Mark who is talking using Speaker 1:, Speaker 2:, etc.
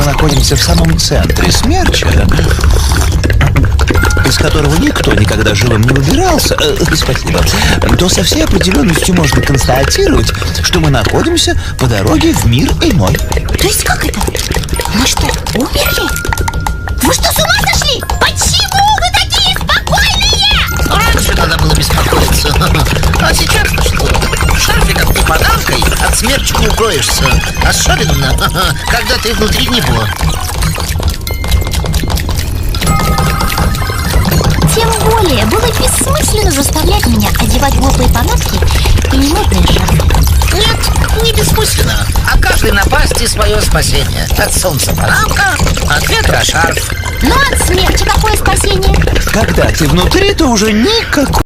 Speaker 1: находимся в самом центре смерча, из которого никто никогда живым не выбирался, спасибо, то со всей определенностью можно констатировать, что мы находимся по дороге в мир иной.
Speaker 2: То есть как это? Мы что, умерли? Вы что, с ума сошли? Почему вы такие спокойные?
Speaker 3: Раньше надо было беспокоиться. А сейчас что? Шарфиком и подаркой от смерча не укроешься. Особенно, когда ты внутри него.
Speaker 2: Тем более было бессмысленно заставлять меня одевать глупые панамки и немодные шарфы.
Speaker 3: Нет, не бессмысленно. А каждой напасти свое спасение. От солнца панамка, от ветра шарф.
Speaker 2: Ну, от смерти какое спасение?
Speaker 1: Когда ты внутри, то уже никакой